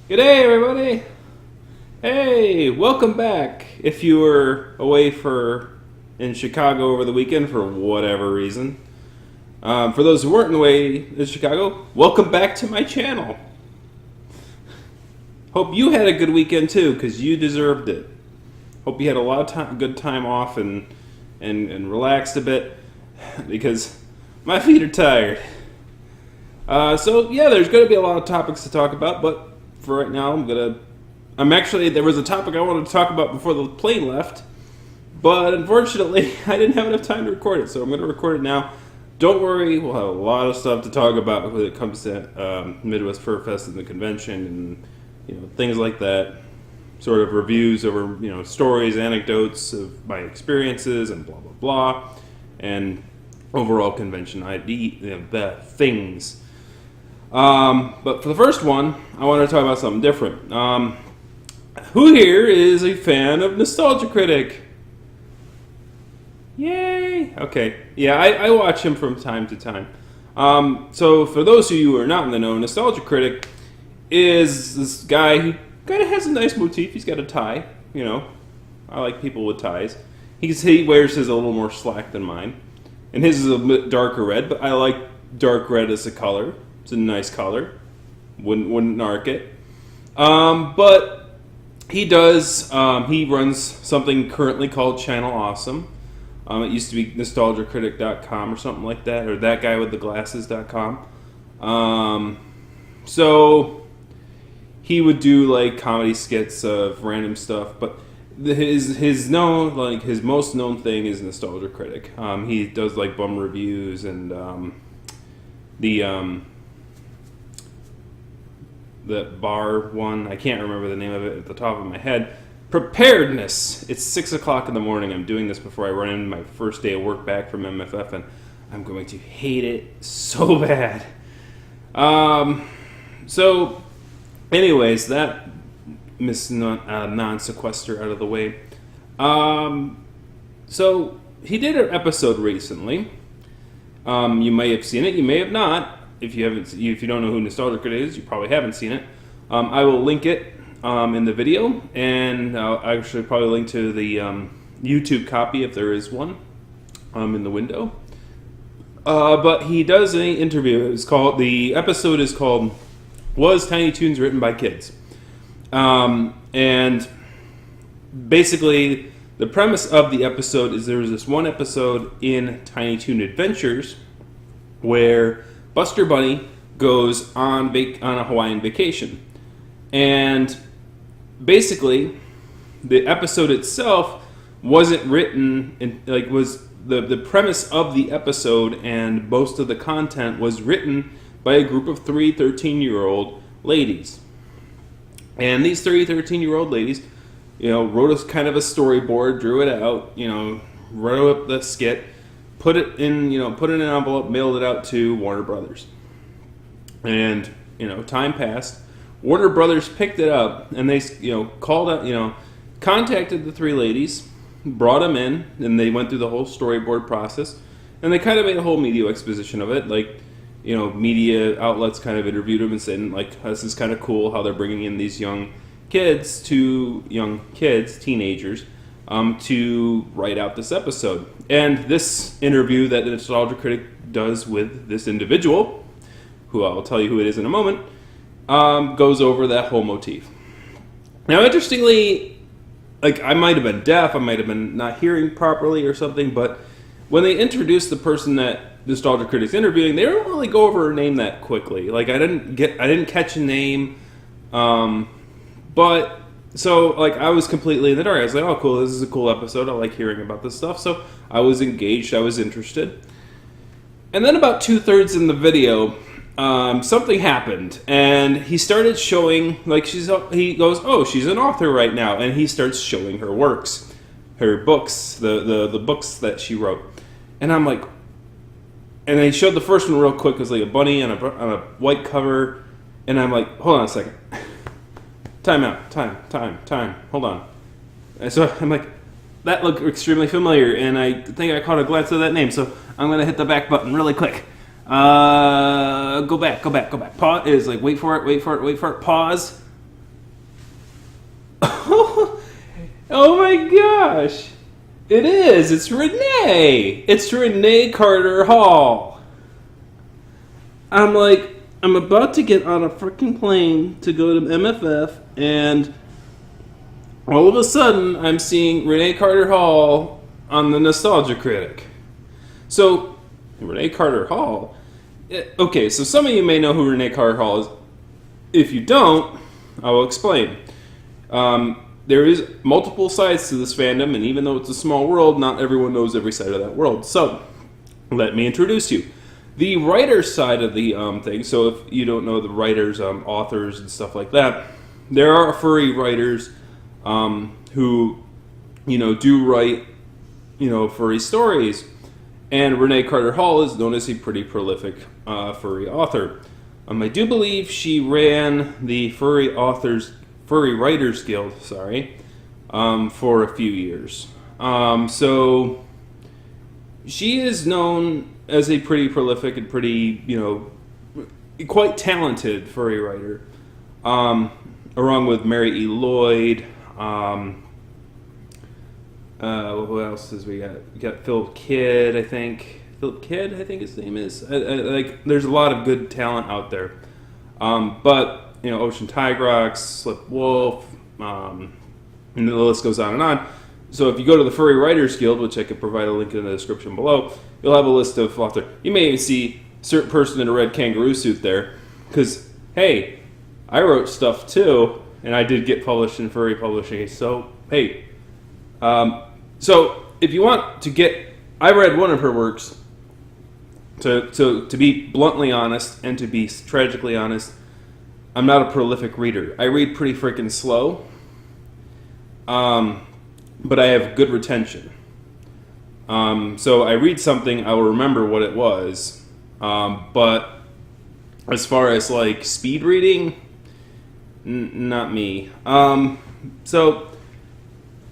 G'day, everybody! Hey, welcome back. If you were away in Chicago over the weekend for whatever reason, for those who weren't away in Chicago, welcome back to my channel. Hope you had a good weekend too, because you deserved it. Hope you had a lot of good time off and relaxed a bit, because my feet are tired. So yeah, there's going to be a lot of topics to talk about, but for right now, there was a topic I wanted to talk about before the plane left, but unfortunately, I didn't have enough time to record it, so I'm going to record it now. Don't worry, we'll have a lot of stuff to talk about when it comes to Midwest Fur Fest and the convention and things like that. Sort of reviews over stories, anecdotes of my experiences and blah blah blah, and overall convention the things. But for the first one, I want to talk about something different. Who here is a fan of Nostalgia Critic? Yay! Okay, yeah, I watch him from time to time. So for those of you who are not in the know, Nostalgia Critic is this guy who kind of has a nice motif. He's got a tie, I like people with ties. He wears his a little more slack than mine. And his is a bit darker red, but I like dark red as a color. It's a nice color. Wouldn't narc it. But he does, he runs something currently called Channel Awesome. It used to be nostalgiacritic.com or something like that, or thatguywiththeglasses.com. So he would do like comedy skits of random stuff, but his most known thing is Nostalgia Critic. He does like bum reviews and the bar one. I can't remember the name of it at the top of my head. Preparedness. It's 6 o'clock in the morning. I'm doing this before I run into my first day of work back from MFF, and I'm going to hate it so bad. So, anyways, that non-sequester out of the way. So he did an episode recently. You may have seen it. You may have not. If you don't know who Nostalgia Critic is, you probably haven't seen it. I will link it in the video, and I'll actually probably link to the YouTube copy if there is one in the window. But he does an interview. The episode is called "Was Tiny Toons Written by Kids?" And basically, the premise of the episode is there was this one episode in Tiny Toon Adventures where Buster Bunny goes on a Hawaiian vacation. And basically, the episode itself wasn't written, the premise of the episode and most of the content was written by a group of 3 13-year-old ladies. And these 13-year-old ladies, wrote us kind of a storyboard, drew it out, wrote up the skit, put it in an envelope, mailed it out to Warner Brothers. And, time passed. Warner Brothers picked it up, and they, called up, contacted the 3 ladies, brought them in, and they went through the whole storyboard process. And they kind of made a whole media exposition of it, media outlets kind of interviewed them and said, this is kind of cool how they're bringing in these teenagers, to write out this episode. And this interview that the Nostalgia Critic does with this individual, who I'll tell you who it is in a moment, goes over that whole motif. Now, interestingly, I might have been deaf, I might have been not hearing properly or something, but when they introduced the person that Nostalgia Critic's interviewing, they don't really go over her name that quickly. I didn't catch a name, but so I was completely in the dark. I was like, oh cool, this is a cool episode. I like hearing about this stuff. So I was engaged, I was interested. And then about 2/3 in the video, something happened, and he started showing, he goes, oh, she's an author right now, and he starts showing her works, her books, the books that she wrote. And I'm like, and they showed the first one real quick. It was like a bunny on a white cover, and I'm like, hold on a second. Time, hold on. And so I'm like, that looked extremely familiar, and I think I caught a glance of that name, so I'm going to hit the back button really quick. Go back. Pause is wait for it, pause. Oh my gosh! It is! It's Renee! It's Renee Carter Hall! I'm about to get on a freaking plane to go to MFF, and all of a sudden I'm seeing Renee Carter Hall on the Nostalgia Critic. So, Renee Carter Hall... Okay, so some of you may know who Renee Carter Hall is. If you don't, I will explain. There is multiple sides to this fandom, and even though it's a small world, not everyone knows every side of that world. So, let me introduce you. The writer side of the thing, so if you don't know the writers, authors, and stuff like that, there are furry writers who, do write, furry stories. And Renee Carter Hall is known as a pretty prolific furry author. I do believe she ran the Furry Writers Guild, for a few years. So she is known as a pretty prolific and pretty, quite talented furry writer. Along with Mary E. Lloyd. Who else does we got? We got Philip Kidd, I think. Philip Kidd, I think his name is. There's a lot of good talent out there. But Ocean Tigrox, Slip Wolf, and the list goes on and on. So if you go to the Furry Writers Guild, which I could provide a link in the description below, you'll have a list of authors. You may even see a certain person in a red kangaroo suit there, because hey, I wrote stuff too, and I did get published in furry publishing. So hey, so if you want to get, I read one of her works. To be bluntly honest and to be tragically honest, I'm not a prolific reader. I read pretty freaking slow, but I have good retention. So I read something, I will remember what it was. But as far as speed reading, not me. So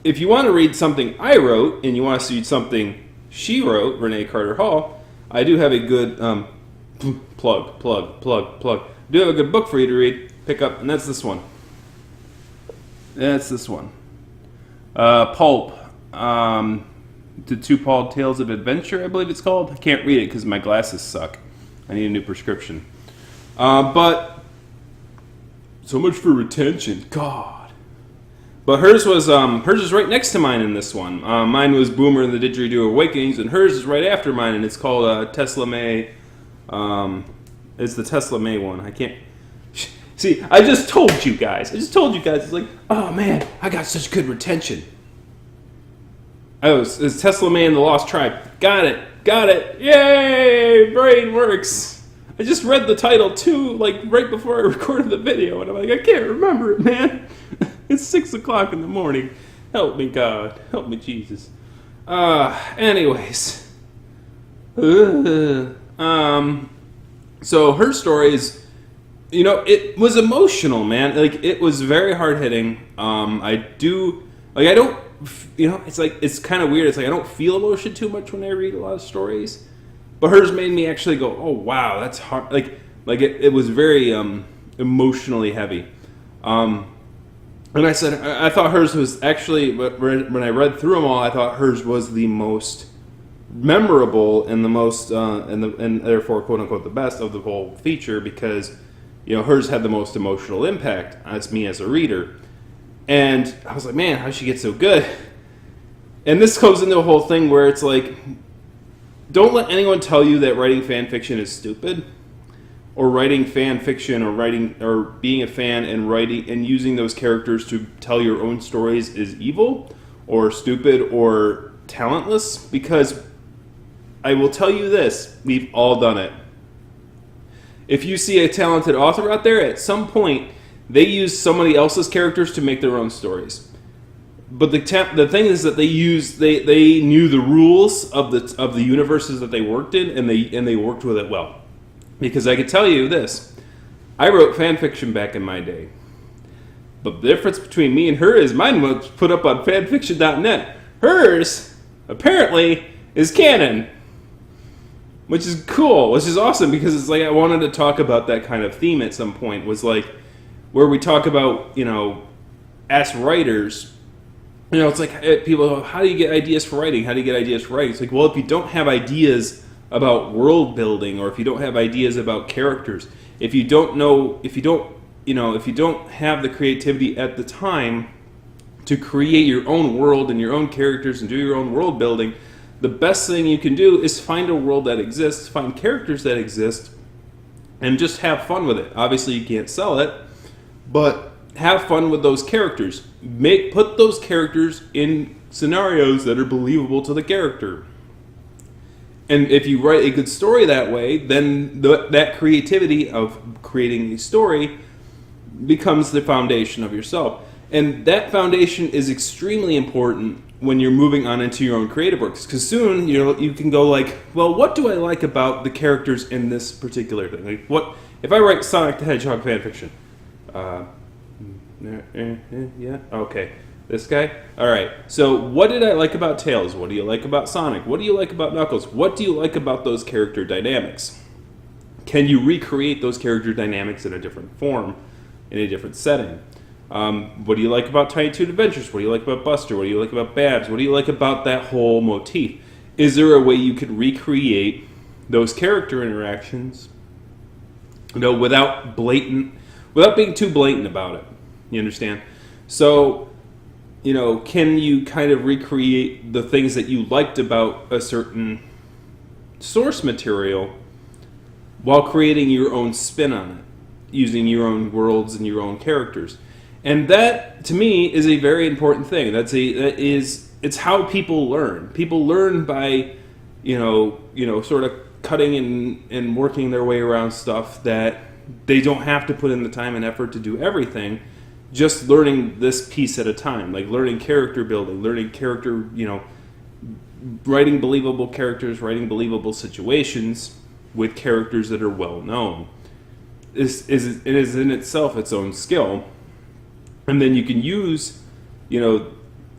if you want to read something I wrote and you want to read something she wrote, Renee Carter Hall, I do have a good plug. I do have a good book for you to read, pick up, and that's this one. Pulp. The Two Paw Tales of Adventure, I believe it's called. I can't read it because my glasses suck. I need a new prescription. But so much for retention. God. But hers was right next to mine in this one. Mine was Boomer and the Didgeridoo Awakenings, and hers is right after mine, and it's called Tesla May. It's the Tesla May one. I can't... See, I just told you guys. It's like, oh man, I got such good retention. It's Tesla May and the Lost Tribe. Got it. Yay! Brain works. I just read the title too, right before I recorded the video, and I'm like, I can't remember it, man. It's 6 o'clock in the morning. Help me, God. Help me, Jesus. Anyways. So her story is, it was emotional, man. It was very hard-hitting. It's kind of weird. It's I don't feel emotion too much when I read a lot of stories. But hers made me actually go, oh, wow, that's hard. It was very emotionally heavy. And I said, I thought hers was actually, when I read through them all, I thought hers was the most memorable and the most, and therefore, quote unquote, the best of the whole feature because, hers had the most emotional impact on me as a reader. And I was like, man, how did she get so good? And this goes into a whole thing where it's don't let anyone tell you that writing fan fiction is stupid. Or writing fan fiction, or being a fan and writing and using those characters to tell your own stories is evil, or stupid, or talentless. Because I will tell you this: we've all done it. If you see a talented author out there, at some point they use somebody else's characters to make their own stories. But the thing is that they knew the rules of the universes that they worked in, and they worked with it well. Because I could tell you this, I wrote fan fiction back in my day. But the difference between me and her is mine was put up on fanfiction.net. Hers, apparently, is canon. Which is cool, which is awesome, because it's I wanted to talk about that kind of theme at some point, was where we talk about, as writers, it's like people go, how do you get ideas for writing? How do you get ideas for writing? It's like, well, if you don't have ideas about world building, or if you don't have ideas about characters, if you don't have the creativity at the time to create your own world and your own characters and do your own world building, the best thing you can do is find a world that exists, find characters that exist, and just have fun with it. Obviously, you can't sell it, but have fun with those characters. Put those characters in scenarios that are believable to the character. And if you write a good story that way, then that creativity of creating a story becomes the foundation of yourself. And that foundation is extremely important when you're moving on into your own creative works. Because soon, you can go like, well, what do I like about the characters in this particular thing? Like, what if I write Sonic the Hedgehog fanfiction? Yeah, okay. This guy? Alright, so what did I like about Tails? What do you like about Sonic? What do you like about Knuckles? What do you like about those character dynamics? Can you recreate those character dynamics in a different form, in a different setting? What do you like about Tiny Toon Adventures? What do you like about Buster? What do you like about Babs? What do you like about that whole motif? Is there a way you could recreate those character interactions, without being too blatant about it? You understand? So, can you kind of recreate the things that you liked about a certain source material while creating your own spin on it, using your own worlds and your own characters? And that, to me, is a very important thing. It's how people learn. People learn by, sort of cutting and working their way around stuff that they don't have to put in the time and effort to do everything. Just learning this piece at a time, like learning character building, learning character, writing believable characters, writing believable situations with characters that are well known. It is in itself its own skill. And then you can use,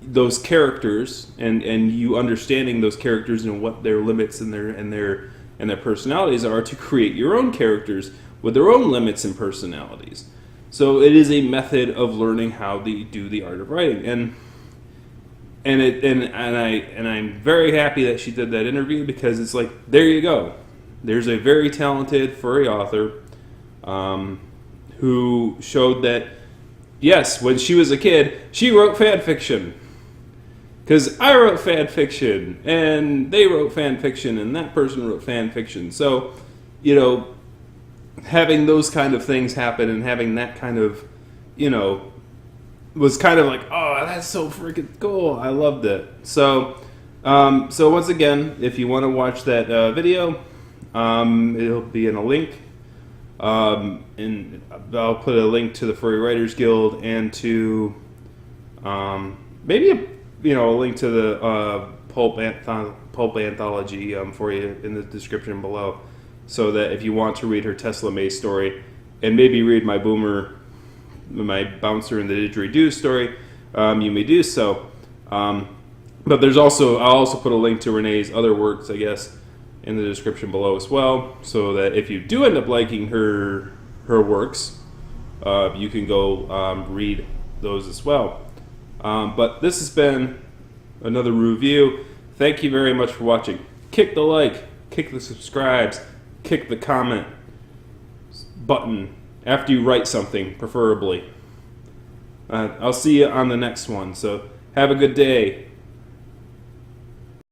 those characters and you understanding those characters and what their limits and their personalities are to create your own characters with their own limits and personalities. So it is a method of learning how to do the art of writing, and I'm very happy that she did that interview, because it's like, there you go. There's a very talented furry author who showed that, yes, when she was a kid, she wrote fan fiction. Because I wrote fan fiction, and they wrote fan fiction, and that person wrote fan fiction. So, having those kind of things happen and having that kind of, was kind of like, oh, that's so freaking cool. I loved it. So once again, if you want to watch that video, it'll be in a link. And I'll put a link to the Furry Writers Guild and to maybe a link to the pulp anthology for you in the description below, so that if you want to read her Tesla May story and maybe read my Bouncer and the Didgeridoo story, you may do so. But I'll also put a link to Renee's other works, I guess, in the description below as well, so that if you do end up liking her works, you can go read those as well. But this has been another review. Thank you very much for watching. Kick the like, kick the subscribes, kick the comment button after you write something, preferably. I'll see you on the next one. So have a good day.